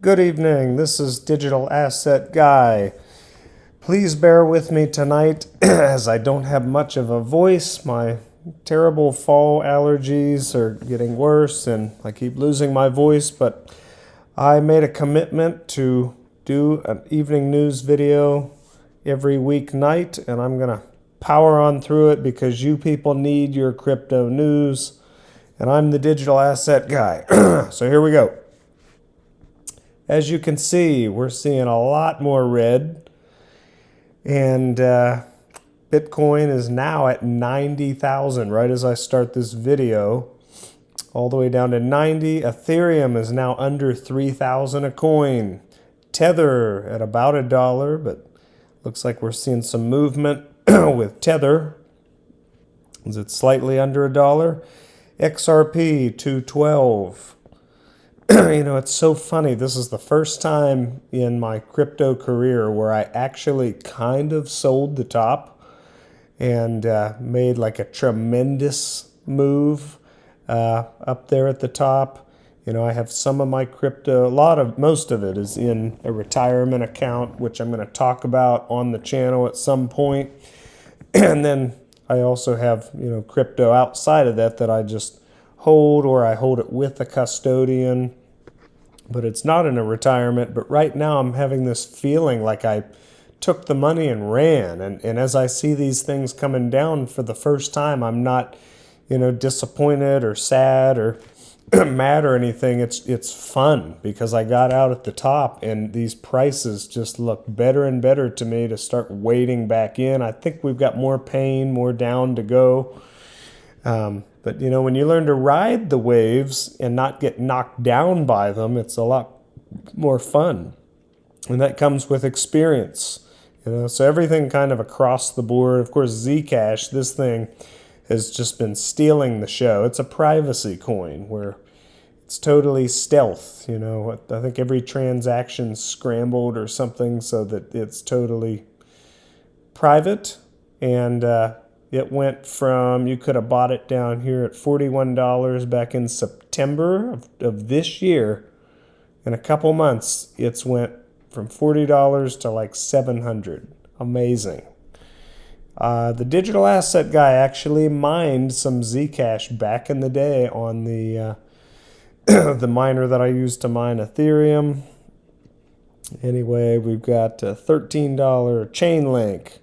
Good evening, this is Digital Asset Guy. Please bear with me tonight as I don't have much of a voice. My terrible fall allergies are getting worse and I keep losing my voice, but I made a commitment to do an evening news video every weeknight, and I'm going to power on through it because you people need your crypto news, and I'm the Digital Asset Guy. So here we go. As you can see, we're seeing a lot more red, and Bitcoin is now at 90,000 right as I start this video, all the way down to 90. Ethereum is now under 3,000 a coin. Tether at about $1, but looks like we're seeing some movement with Tether. Is it slightly under $1? XRP 212. You know, it's so funny. This is the first time in my crypto career where I actually kind of sold the top and made like a tremendous move up there at the top. You know, I have some of my crypto, most of it is in a retirement account, which I'm going to talk about on the channel at some point. And then I also have, crypto outside of that I just hold, or I hold it with a custodian, but it's not in a retirement. But right now I'm having this feeling like I took the money and ran. And as I see these things coming down for the first time, I'm not, disappointed or sad or mad or anything. It's fun because I got out at the top and these prices just look better and better to me to start wading back in. I think we've got more pain, more down to go. But when you learn to ride the waves and not get knocked down by them, it's a lot more fun. And that comes with experience. So everything kind of across the board. Of course, Zcash, this thing has just been stealing the show. It's a privacy coin where it's totally stealth. I think every transaction's scrambled or something so that it's totally private. And it went from, you could have bought it down here at $41 back in September of this year. In a couple months, it's went from $40 to like $700. Amazing. The Digital Asset Guy actually mined some Zcash back in the day on the the miner that I used to mine Ethereum. Anyway, we've got $13 Chainlink.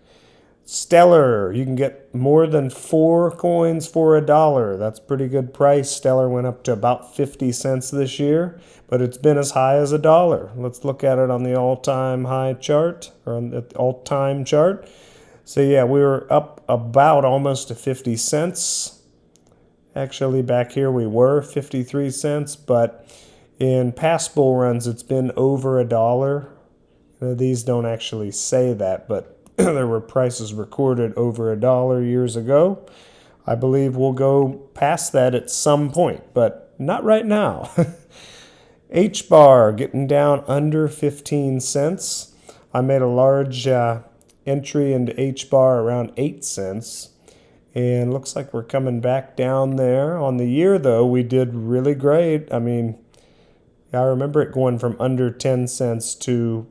Stellar, you can get more than 4 coins for $1. That's pretty good price. Stellar went up to about 50 cents this year, but it's been as high as $1. Let's look at it on the all-time high chart, or on the all-time chart. So yeah, we were up about almost to 50 cents. Actually, back here we were 53 cents, but in past bull runs it's been over $1. These don't actually say that, but there were prices recorded over $1 years ago. I believe we'll go past that at some point, but not right now. H-bar getting down under 15 cents. I made a large entry into H-bar around 8 cents. And looks like we're coming back down there. On the year, though, we did really great. I mean, I remember it going from under 10 cents to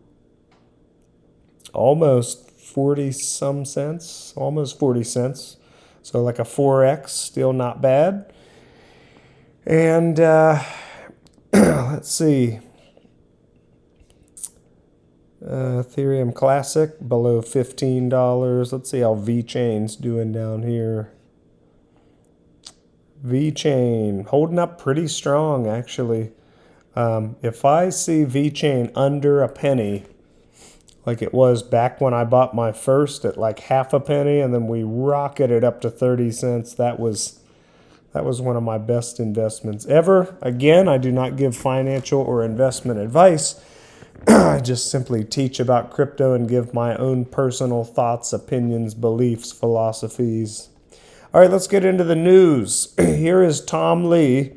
almost 40-some cents, almost 40 cents. So like a 4X, still not bad. And let's see. Ethereum Classic below $15. Let's see how VeChain's doing down here. VeChain holding up pretty strong, actually. If I see VeChain under a penny, like it was back when I bought my first at like half a penny, and then we rocketed up to 30 cents. That was one of my best investments ever. Again, I do not give financial or investment advice. I just simply teach about crypto and give my own personal thoughts, opinions, beliefs, philosophies. All right, let's get into the news. Here is Tom Lee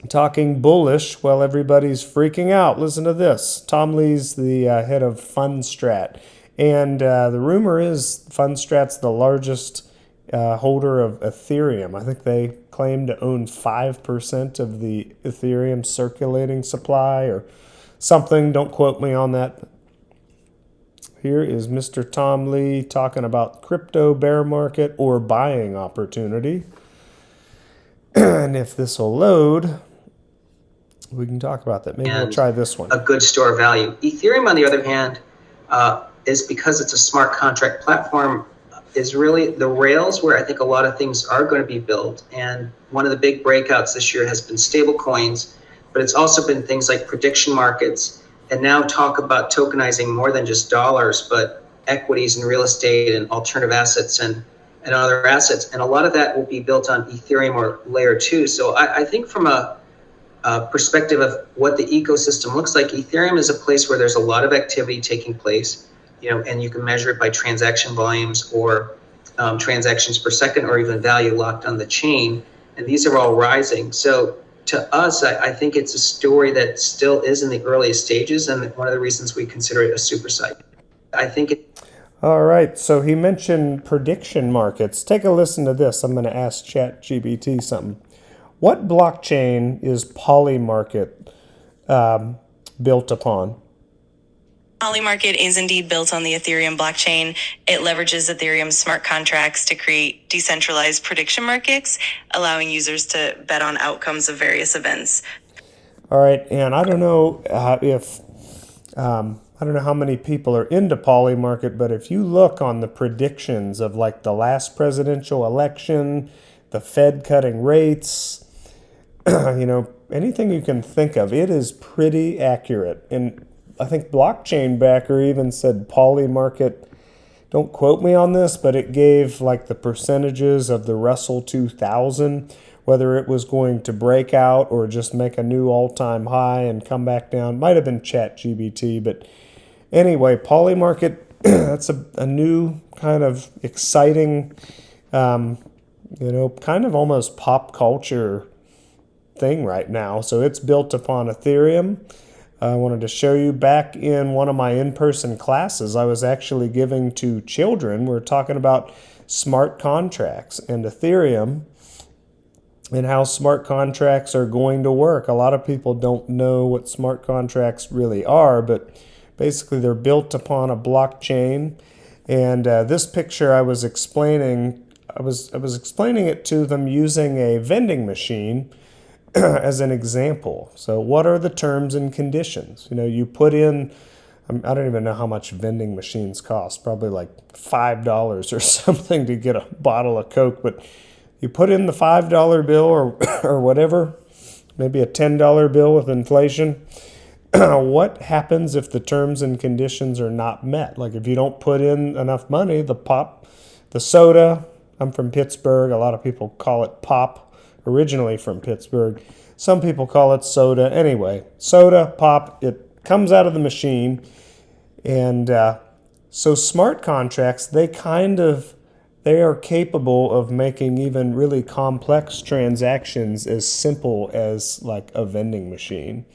talking bullish while everybody's freaking out. Listen to this. Tom Lee's the head of Fundstrat. And the rumor is Fundstrat's the largest holder of Ethereum. I think they claim to own 5% of the Ethereum circulating supply, or something. Don't quote me on that. Here is Mr. Tom Lee talking about crypto bear market or buying opportunity. And if this will load, we can talk about that. Maybe we'll try this one. A good store of value. Ethereum, on the other hand, is because it's a smart contract platform, is really the rails where I think a lot of things are going to be built. And one of the big breakouts this year has been stable coins, but it's also been things like prediction markets, and now talk about tokenizing more than just dollars, but equities and real estate and alternative assets and other assets. And a lot of that will be built on Ethereum or layer 2. So I think from a perspective of what the ecosystem looks like, Ethereum is a place where there's a lot of activity taking place, and you can measure it by transaction volumes or transactions per second, or even value locked on the chain. And these are all rising. So to us, I think it's a story that still is in the earliest stages, and one of the reasons we consider it a super site. I think it. All right, so he mentioned prediction markets. Take a listen to this. I'm going to ask ChatGPT something. What blockchain is Polymarket built upon? Polymarket is indeed built on the Ethereum blockchain. It leverages Ethereum's smart contracts to create decentralized prediction markets, allowing users to bet on outcomes of various events. All right, and I don't know I don't know how many people are into Polymarket, but if you look on the predictions of like the last presidential election, the Fed cutting rates, anything you can think of, it is pretty accurate. And I think Blockchain Backer even said Polymarket, don't quote me on this, but it gave like the percentages of the Russell 2000, whether it was going to break out or just make a new all-time high and come back down. Might have been ChatGPT, but anyway, Polymarket, that's a new kind of exciting, kind of almost pop culture thing right now. So it's built upon Ethereum. I wanted to show you back in one of my in-person classes I was actually giving to children. We're talking about smart contracts and Ethereum and how smart contracts are going to work. A lot of people don't know what smart contracts really are, but basically they're built upon a blockchain. And this picture I was explaining, I was explaining it to them using a vending machine as an example. So what are the terms and conditions? You put in, I don't even know how much vending machines cost, probably like $5 or something to get a bottle of Coke, but you put in the $5 bill or whatever, maybe a $10 bill with inflation. What happens if the terms and conditions are not met? Like if you don't put in enough money, the soda, I'm from Pittsburgh, a lot of people call it pop, originally from Pittsburgh. Some people call it soda. Anyway, soda, pop, it comes out of the machine. And so smart contracts, they are capable of making even really complex transactions as simple as like a vending machine.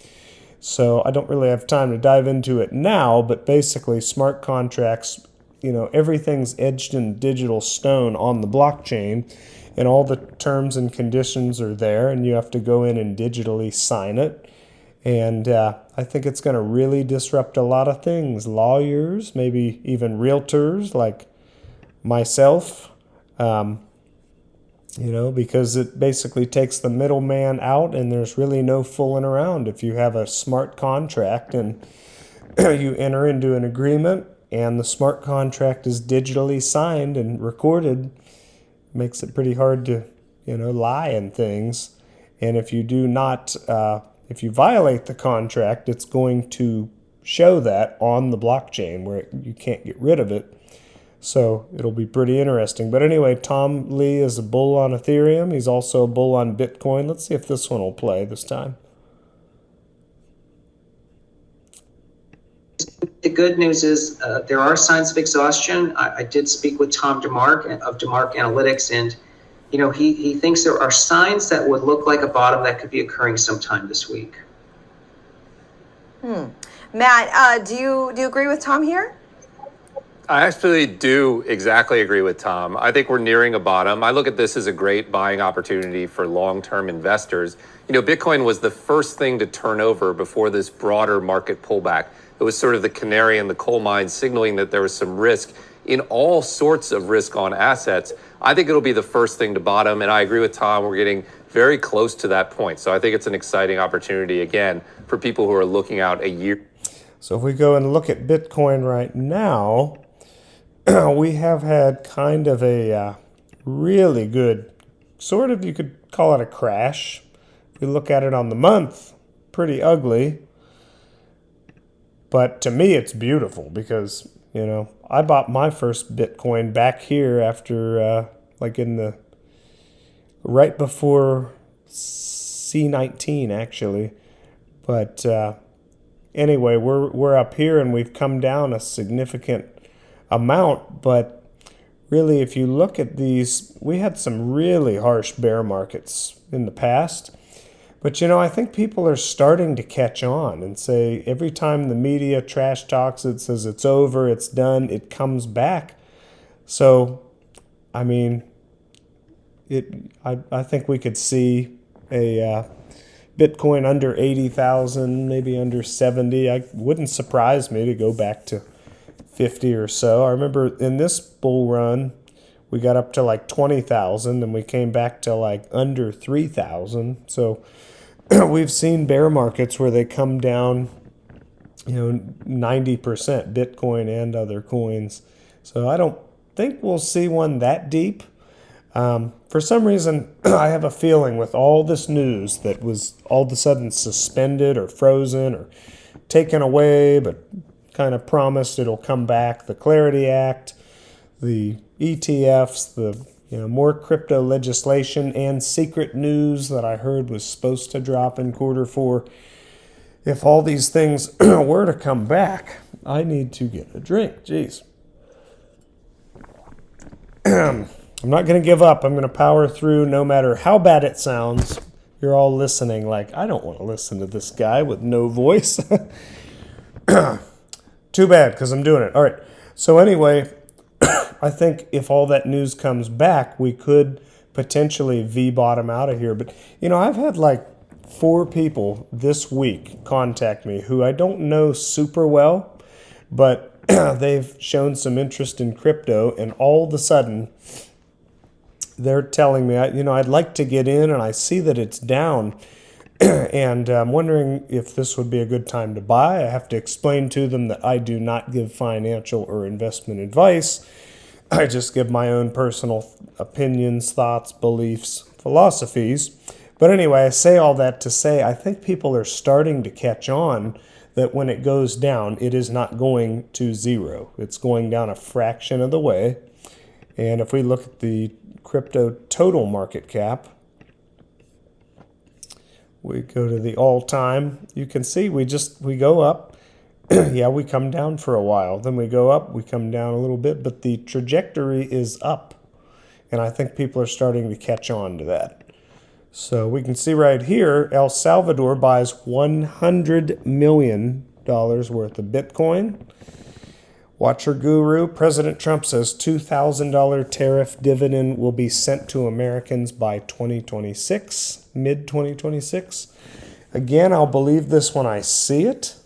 So I don't really have time to dive into it now, but basically smart contracts, everything's etched in digital stone on the blockchain, and all the terms and conditions are there, and you have to go in and digitally sign it. And I think it's going to really disrupt a lot of things. Lawyers, maybe even realtors like myself, because it basically takes the middleman out, and there's really no fooling around. If you have a smart contract and you enter into an agreement and the smart contract is digitally signed and recorded, makes it pretty hard to, lie and things. And if you do not, if you violate the contract, it's going to show that on the blockchain where you can't get rid of it. So it'll be pretty interesting. But anyway, Tom Lee is a bull on Ethereum. He's also a bull on Bitcoin. Let's see if this one will play this time. The good news is there are signs of exhaustion. I did speak with Tom DeMark of DeMark Analytics, and he thinks there are signs that would look like a bottom that could be occurring sometime this week. Matt, do you agree with Tom here? I actually do exactly agree with Tom. I think we're nearing a bottom. I look at this as a great buying opportunity for long-term investors. You know, Bitcoin was the first thing to turn over before this broader market pullback. It was sort of the canary in the coal mine, signaling that there was some risk in all sorts of risk on assets. I think it'll be the first thing to bottom, and I agree with Tom. We're getting very close to that point. So I think it's an exciting opportunity, again, for people who are looking out a year. So if we go and look at Bitcoin right now, we have had kind of a really good, sort of, you could call it a crash. If we look at it on the month, pretty ugly. But to me, it's beautiful because, you know, I bought my first Bitcoin back here after, like in the, right before C19, actually. But anyway, we're up here and we've come down a significant amount, but really if you look at these, we had some really harsh bear markets in the past, but you know, I think people are starting to catch on and say every time the media trash talks, it says it's over, it's done, it comes back. So I mean, I think we could see a Bitcoin under 80,000, maybe under 70. I wouldn't surprise me to go back to 50 or so. I remember in this bull run, we got up to like 20,000 and we came back to like under 3,000. So we've seen bear markets where they come down, you know, 90%, Bitcoin and other coins. So I don't think we'll see one that deep. For some reason, I have a feeling with all this news that was all of a sudden suspended or frozen or taken away, but kind of promised it'll come back. The Clarity Act, the ETFs, the more crypto legislation and secret news that I heard was supposed to drop in Q4. If all these things were to come back, I need to get a drink. Jeez. I'm not going to give up. I'm going to power through no matter how bad it sounds. You're all listening like, I don't want to listen to this guy with no voice. Too bad, because I'm doing it. All right. So anyway, I think if all that news comes back, we could potentially V-bottom out of here. But, I've had like 4 people this week contact me who I don't know super well, but they've shown some interest in crypto, and all of a sudden they're telling me, I'd like to get in, and I see that it's down, and I'm wondering if this would be a good time to buy. I have to explain to them that I do not give financial or investment advice. I just give my own personal opinions, thoughts, beliefs, philosophies. But anyway, I say all that to say I think people are starting to catch on that when it goes down, it is not going to zero. It's going down a fraction of the way. And if we look at the crypto total market cap, we go to the all-time, you can see we go up. Yeah, we come down for a while. Then we go up, we come down a little bit, but the trajectory is up. And I think people are starting to catch on to that. So we can see right here, El Salvador buys $100 million worth of Bitcoin. Watcher Guru, President Trump says $2,000 tariff dividend will be sent to Americans by 2026, mid-2026. Again, I'll believe this when I see it.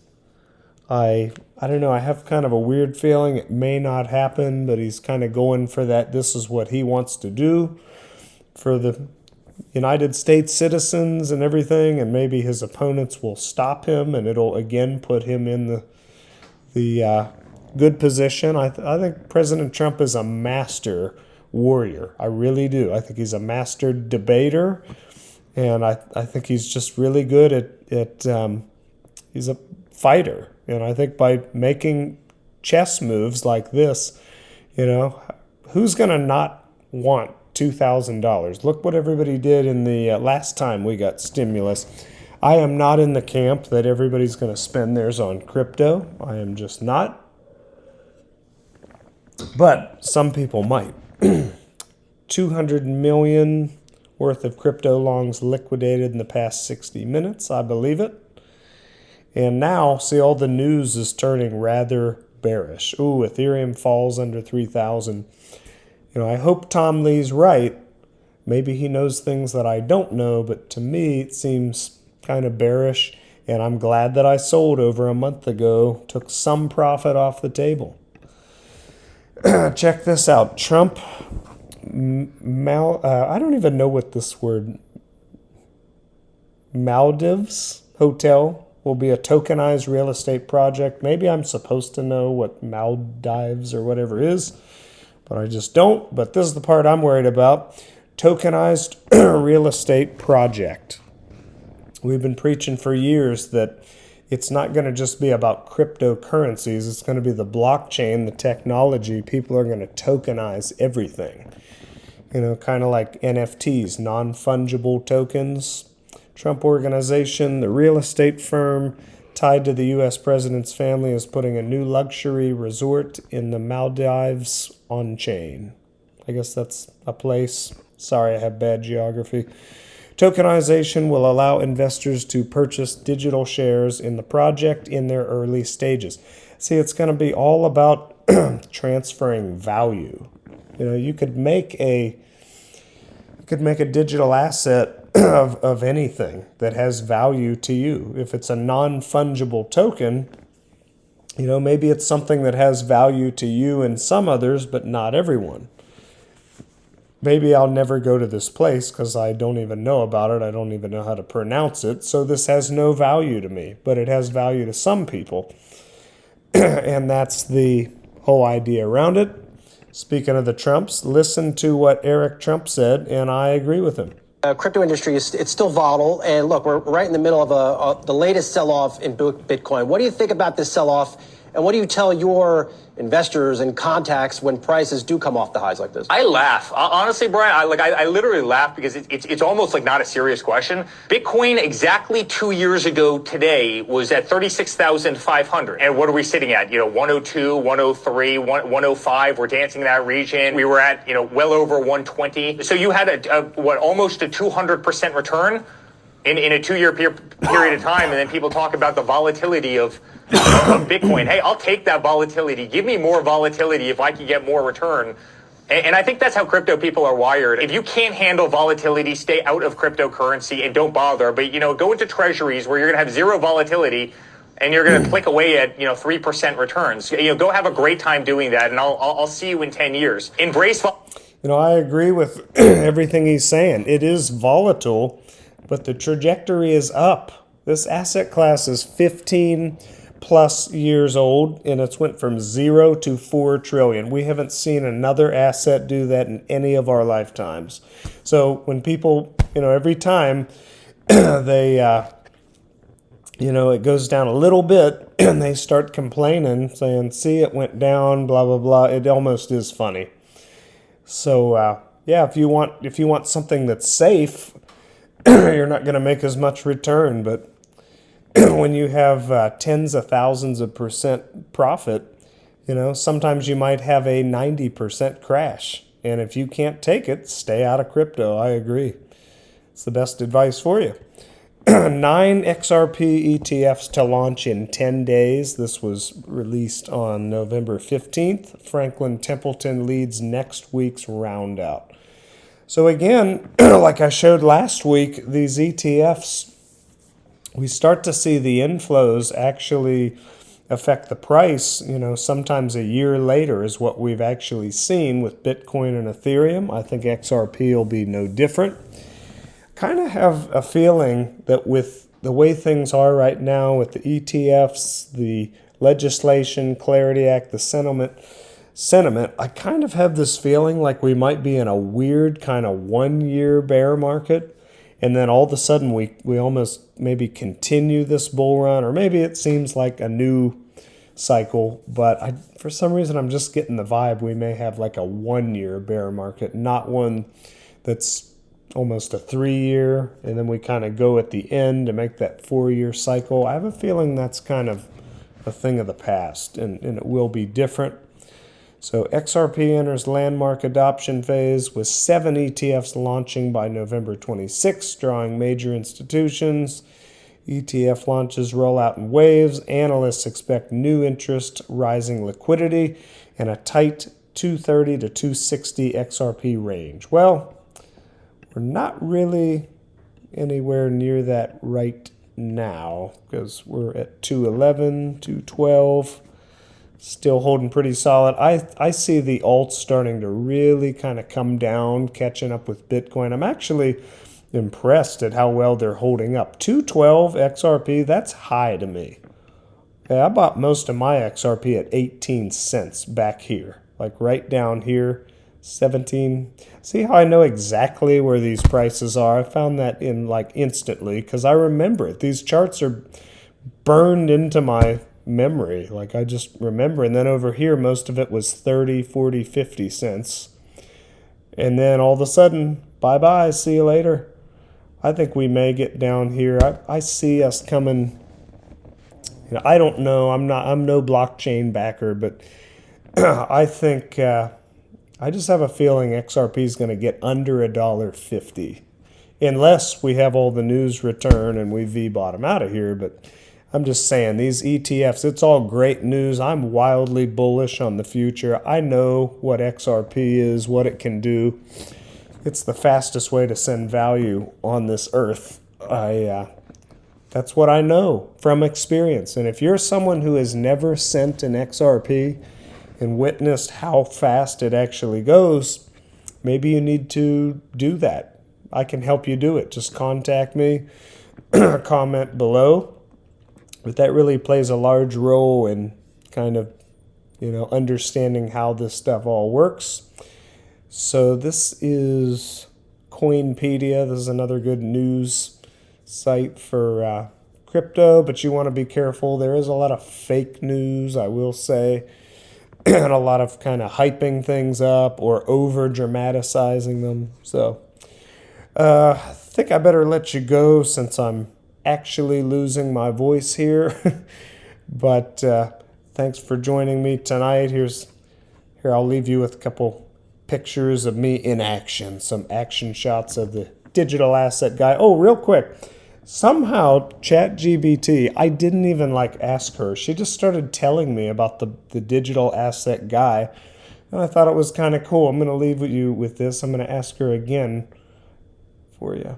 I don't know, I have kind of a weird feeling it may not happen, but he's kind of going for that. This is what he wants to do for the United States citizens and everything, and maybe his opponents will stop him, and it'll again put him in the good position. I think President Trump is a master warrior. I really do. I think he's a master debater, and I think he's just really good at he's a fighter. And I think by making chess moves like this, who's going to not want $2,000? Look what everybody did in the last time we got stimulus. I am not in the camp that everybody's going to spend theirs on crypto. I am just not. But some people might. 200 million worth of crypto longs liquidated in the past 60 minutes. I believe it. And now, see, all the news is turning rather bearish. Ooh, Ethereum falls under 3,000. I hope Tom Lee's right. Maybe he knows things that I don't know, but to me it seems kind of bearish, and I'm glad that I sold over a month ago, took some profit off the table. Check this out. Trump, I don't even know what this word, Maldives Hotel will be a tokenized real estate project. Maybe I'm supposed to know what Maldives or whatever is, but I just don't. But this is the part I'm worried about. Tokenized real estate project. We've been preaching for years that it's not going to just be about cryptocurrencies. It's going to be the blockchain, the technology. People are going to tokenize everything. Kind of like NFTs, non-fungible tokens. Trump Organization, the real estate firm tied to the U.S. president's family, is putting a new luxury resort in the Maldives on chain. I guess that's a place. Sorry, I have bad geography. Tokenization will allow investors to purchase digital shares in the project in their early stages. See, it's going to be all about transferring value. You could make a digital asset of anything that has value to you. If it's a non-fungible token, maybe it's something that has value to you and some others, but not everyone. Maybe I'll never go to this place because I don't even know about it. I don't even know how to pronounce it. So this has no value to me, but it has value to some people. And that's the whole idea around it. Speaking of the Trumps, listen to what Eric Trump said, and I agree with him. Crypto industry it's still volatile, and look, we're right in the middle of the latest sell-off in Bitcoin. What do you think about this sell-off, and what do you tell your investors and contacts when prices do come off the highs like this? I laugh. Honestly, Brian, I literally laugh because it's almost like not a serious question. Bitcoin exactly 2 years ago today was at 36,500. And what are we sitting at? 102, 103, 105. We're dancing in that region. We were at, well over 120. So you had almost a 200% return in a 2 year period of time. And then people talk about the volatility of Bitcoin. Hey, I'll take that volatility. Give me more volatility if I can get more return. And I think that's how crypto people are wired. If you can't handle volatility, stay out of cryptocurrency and don't bother. But, go into treasuries where you're going to have zero volatility and you're going to click away at, 3% returns. Go have a great time doing that. And I'll see you in 10 years. Embrace. I agree with everything he's saying. It is volatile, but the trajectory is up. This asset class is 15 plus years old, and it's went from 0 to 4 trillion. We haven't seen another asset do that in any of our lifetimes. So when people, every time they, it goes down a little bit and they start complaining, saying, see, it went down, blah, blah, blah. It almost is funny. So, if you want something that's safe, you're not going to make as much return, but when you have tens of thousands of percent profit, sometimes you might have a 90% crash. And if you can't take it, stay out of crypto. I agree. It's the best advice for you. 9 XRP ETFs to launch in 10 days. This was released on November 15th. Franklin Templeton leads next week's roundout. So again, like I showed last week, these ETFs, we start to see the inflows actually affect the price, sometimes a year later is what we've actually seen with Bitcoin and Ethereum. I think XRP will be no different. Kind of have a feeling that with the way things are right now with the ETFs, the legislation, Clarity Act, the sentiment, I kind of have this feeling like we might be in a weird kind of 1 year bear market. And then all of a sudden we almost maybe continue this bull run, or maybe it seems like a new cycle. But for some reason, I'm just getting the vibe we may have like a 1 year bear market, not one that's almost a 3 year. And then we kind of go at the end to make that 4 year cycle. I have a feeling that's kind of a thing of the past, and it will be different. So XRP enters landmark adoption phase with 7 ETFs launching by November 26, drawing major institutions. ETF launches roll out in waves. Analysts expect new interest, rising liquidity, and a tight 230 to 260 XRP range. Well, we're not really anywhere near that right now because we're at 211, 212. Still holding pretty solid. I see the alts starting to really kind of come down, catching up with Bitcoin. I'm actually impressed at how well they're holding up. 212 XRP, that's high to me. Yeah, I bought most of my XRP at 18 cents back here, like right down here, 17. See how I know exactly where these prices are? I found that in like instantly because I remember it. These charts are burned into my memory. Like I just remember. And then over here, most of it was 30, 40, 50 cents. And then all of a sudden, bye-bye, see you later. I think we may get down here. I see us coming. You know, I don't know. I'm no blockchain backer, but I think I just have a feeling XRP is going to get under $1.50 unless we have all the news return and we V-bottom out of here. But I'm just saying, these ETFs, it's all great news. I'm wildly bullish on the future. I know what XRP is, what it can do. It's the fastest way to send value on this earth. That's what I know from experience. And if you're someone who has never sent an XRP and witnessed how fast it actually goes, maybe you need to do that. I can help you do it. Just contact me, comment below. But that really plays a large role in kind of, understanding how this stuff all works. So this is Coinpedia. This is another good news site for crypto, but you want to be careful. There is a lot of fake news, I will say, and a lot of kind of hyping things up or over dramatizing them. So I think I better let you go since I'm actually losing my voice here. But thanks for joining me tonight. Here I'll leave you with a couple pictures of me in action, some action shots of the digital asset guy. Oh, real quick, somehow ChatGPT, I didn't even ask her. She just started telling me about the digital asset guy, and I thought it was kind of cool. I'm going to leave you with this. I'm going to ask her again for you.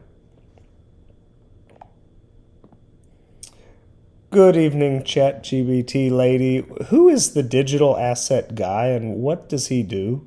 Good evening, ChatGPT lady. Who is the digital asset guy and what does he do?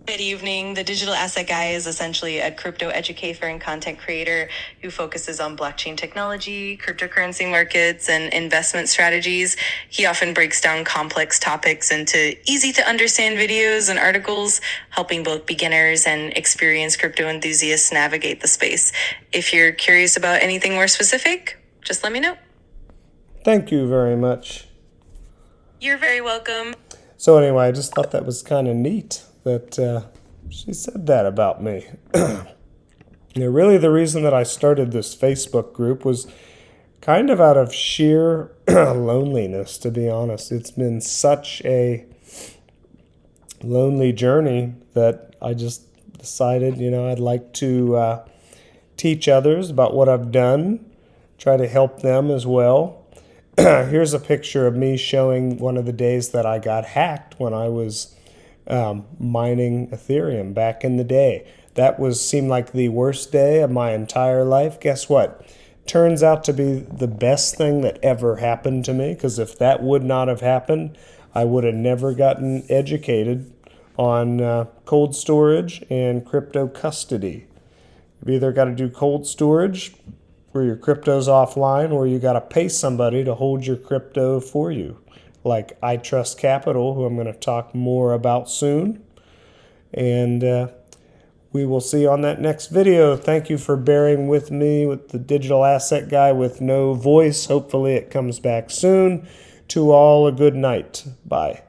Good evening. The Digital Asset Guy is essentially a crypto educator and content creator who focuses on blockchain technology, cryptocurrency markets, and investment strategies. He often breaks down complex topics into easy to understand videos and articles, helping both beginners and experienced crypto enthusiasts navigate the space. If you're curious about anything more specific, just let me know. Thank you very much. You're very welcome. So anyway, I just thought that was kind of neat that she said that about me. Really the reason that I started this Facebook group was kind of out of sheer loneliness, to be honest. It's been such a lonely journey that I just decided, I'd like to teach others about what I've done, try to help them as well. Here's a picture of me showing one of the days that I got hacked when I was mining Ethereum back in the day. That seemed like the worst day of my entire life. Guess what? Turns out to be the best thing that ever happened to me, because if that would not have happened, I would have never gotten educated on cold storage and crypto custody. You've either got to do cold storage where your crypto's offline, or you got to pay somebody to hold your crypto for you, like I Trust Capital, who I'm going to talk more about soon. And we will see you on that next video. Thank you for bearing with me with the digital asset guy with no voice. Hopefully it comes back soon. To all, a good night. Bye.